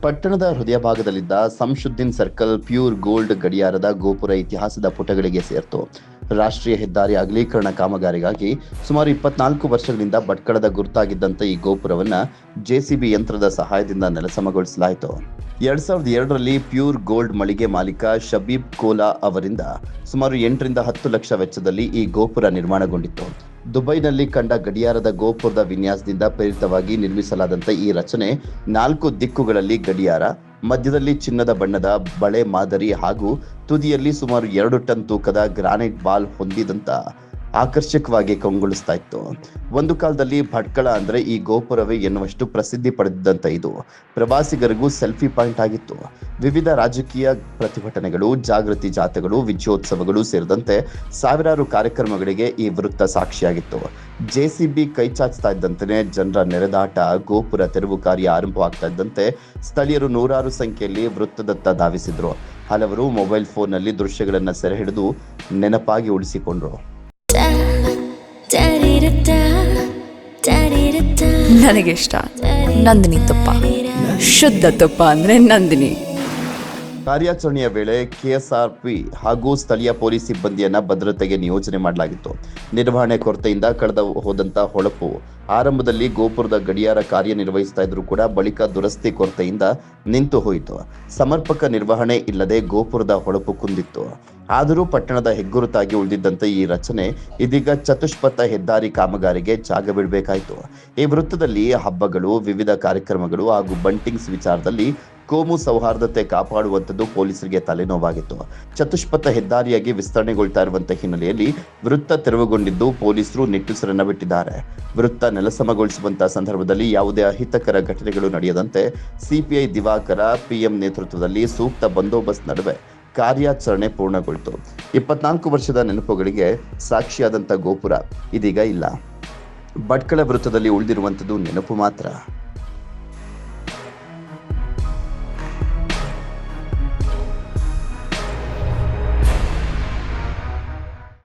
ಪಟ್ಟಣದ ಹೃದಯ ಭಾಗದಲ್ಲಿದ್ದ Shamsuddin circle pure gold ಗಡಿಯಾರದ ಗೋಪುರ ಇತಿಹಾಸದ ಪುಟಗಳಿಗೆ ಸೇರ್ತು. ರಾಷ್ಟ್ರೀಯ ಹೆದ್ದಾರಿ ಅಗಲೀಕರಣ ಕಾಮಗಾರಿಗಾಗಿ ಸುಮಾರು 24 ವರ್ಷಗಳಿಂದ ಭಟ್ಕಳದ ಗುರುತಾಗಿದ್ದಂಥ ಈ ಗೋಪುರವನ್ನು ಜೆಸಿಬಿ ಯಂತ್ರದ ಸಹಾಯದಿಂದ ನೆಲಸಮಗೊಳಿಸಲಾಯಿತು. 2002ರಲ್ಲಿ ಪ್ಯೂರ್ ಗೋಲ್ಡ್ ಮಳಿಗೆ ಮಾಲೀಕ ಶಬೀಬ್ ಕೋಲಾ ಅವರಿಂದ ಸುಮಾರು 8ರಿಂದ 10 ಲಕ್ಷ ವೆಚ್ಚದಲ್ಲಿ ಈ ಗೋಪುರ ನಿರ್ಮಾಣಗೊಂಡಿತ್ತು. ದುಬೈನಲ್ಲಿ ಕಂಡ ಗಡಿಯಾರದ ಗೋಪುರದ ವಿನ್ಯಾಸದಿಂದ ಪ್ರೇರಿತವಾಗಿ ನಿರ್ಮಿಸಲಾದಂಥ ಈ ರಚನೆ 4 ದಿಕ್ಕುಗಳಲ್ಲಿ ಗಡಿಯಾರ, ಮಧ್ಯದಲ್ಲಿ ಚಿನ್ನದ ಬಣ್ಣದ ಬಳೆ ಮಾದರಿ ಹಾಗೂ ತುದಿಯಲ್ಲಿ ಸುಮಾರು 2 ಟನ್ ತೂಕದ ಗ್ರಾನೈಟ್ ಬಾಲ್ ಹೊಂದಿದಂತ ಆಕರ್ಷಕವಾಗಿ ಕಂಗೊಳಿಸ್ತಾ ಇತ್ತು. ಒಂದು ಕಾಲದಲ್ಲಿ ಭಟ್ಕಳ ಅಂದ್ರೆ ಈ ಗೋಪುರವೇ ಎನ್ನುವಷ್ಟು ಪ್ರಸಿದ್ಧಿ ಪಡೆದಿದ್ದಂಥ ಇದು ಪ್ರವಾಸಿಗರಿಗೂ ಸೆಲ್ಫಿ ಪಾಯಿಂಟ್ ಆಗಿತ್ತು. ವಿವಿಧ ರಾಜಕೀಯ ಪ್ರತಿಭಟನೆಗಳು, ಜಾಗೃತಿ ಜಾಥಾಗಳು, ವಿಜಯೋತ್ಸವಗಳು ಸೇರಿದಂತೆ ಸಾವಿರಾರು ಕಾರ್ಯಕ್ರಮಗಳಿಗೆ ಈ ವೃತ್ತ ಸಾಕ್ಷಿಯಾಗಿತ್ತು. ಜೆಸಿಬಿ ಕೈ ಚಾಚ್ತಾ ಇದ್ದಂತೆ ಜನರ ನೆರೆದಾಟ, ಗೋಪುರ ತೆರವು ಕಾರ್ಯ ಆರಂಭವಾಗ್ತಾ ಇದ್ದಂತೆ ಸ್ಥಳೀಯರು ನೂರಾರು ಸಂಖ್ಯೆಯಲ್ಲಿ ವೃತ್ತದತ್ತ ಧಾವಿಸಿದ್ರು. ಹಲವರು ಮೊಬೈಲ್ ಫೋನ್ನಲ್ಲಿ ದೃಶ್ಯಗಳನ್ನು ಸೆರೆ ಹಿಡಿದು ನೆನಪಾಗಿ ಉಳಿಸಿಕೊಂಡ್ರು. ನನಗಿಷ್ಟ ನಂದಿನಿ ತುಪ್ಪ, ಶುದ್ಧ ತುಪ್ಪ ಅಂದ್ರೆ ನಂದಿನಿ. ಕಾರ್ಯಾಚರಣೆಯ ವೇಳೆ ಕೆಎಸ್ಆರ್ಪಿ ಹಾಗೂ ಸ್ಥಳೀಯ ಪೊಲೀಸ್ ಸಿಬ್ಬಂದಿಯನ್ನ ಭದ್ರತೆಗೆ ನಿಯೋಜನೆ ಮಾಡಲಾಗಿತ್ತು. ನಿರ್ವಹಣೆ ಕೊರತೆಯಿಂದ ಕಳೆದ ಹೋದಂತ ಹೊಳಪು ಆರಂಭದಲ್ಲಿ ಗೋಪುರದ ಗಡಿಯಾರ ಕಾರ್ಯನಿರ್ವಹಿಸ್ತಾ ಇದ್ರು ಕೂಡ ಬಳಿಕ ದುರಸ್ತಿ ಕೊರತೆಯಿಂದ ನಿಂತು ಹೋಯಿತು. ಸಮರ್ಪಕ ನಿರ್ವಹಣೆ ಇಲ್ಲದೆ ಗೋಪುರದ ಹೊಳಪು ಕುಂದಿತ್ತು. ಆದರೂ ಪಟ್ಟಣದ ಹೆಗ್ಗುರುತಾಗಿ ಉಳಿದಿದ್ದಂಥ ಈ ರಚನೆ ಇದೀಗ ಚತುಷ್ಪಥ ಹೆದ್ದಾರಿ ಕಾಮಗಾರಿಗೆ ಜಾಗ ಬಿಡಬೇಕಾಯಿತು. ಈ ವೃತ್ತದಲ್ಲಿ ಹಬ್ಬಗಳು, ವಿವಿಧ ಕಾರ್ಯಕ್ರಮಗಳು ಹಾಗೂ ಬಂಟಿಂಗ್ಸ್ ವಿಚಾರದಲ್ಲಿ ಕೋಮು ಸೌಹಾರ್ದತೆ ಕಾಪಾಡುವಂಥದ್ದು ಪೊಲೀಸರಿಗೆ ತಲೆನೋವಾಗಿತ್ತು. ಚತುಷ್ಪಥ ಹೆದ್ದಾರಿಯಾಗಿ ವಿಸ್ತರಣೆಗೊಳ್ತಾ ಇರುವಂತಹ ಹಿನ್ನೆಲೆಯಲ್ಲಿ ವೃತ್ತ ತೆರವುಗೊಂಡಿದ್ದು ಪೊಲೀಸರು ನಿಟ್ಟುಸಿರನ್ನ ಬಿಟ್ಟಿದ್ದಾರೆ. ವೃತ್ತ ನೆಲಸಮಗೊಳಿಸುವಂತಹ ಸಂದರ್ಭದಲ್ಲಿ ಯಾವುದೇ ಅಹಿತಕರ ಘಟನೆಗಳು ನಡೆಯದಂತೆ ಸಿಪಿಐ ದಿವಾಕರ ಪಿಎಂ ನೇತೃತ್ವದಲ್ಲಿ ಸೂಕ್ತ ಬಂದೋಬಸ್ತ್ ನಡುವೆ ಕಾರ್ಯಾಚರಣೆ ಪೂರ್ಣಗೊಳ್ತು. 24 ವರ್ಷದ ನೆನಪುಗಳಿಗೆ ಸಾಕ್ಷಿಯಾದಂಥ ಗೋಪುರ ಇದೀಗ ಇಲ್ಲ. ಭಟ್ಕಳ ವೃತ್ತದಲ್ಲಿ ಉಳಿದಿರುವಂಥದ್ದು ನೆನಪು ಮಾತ್ರ.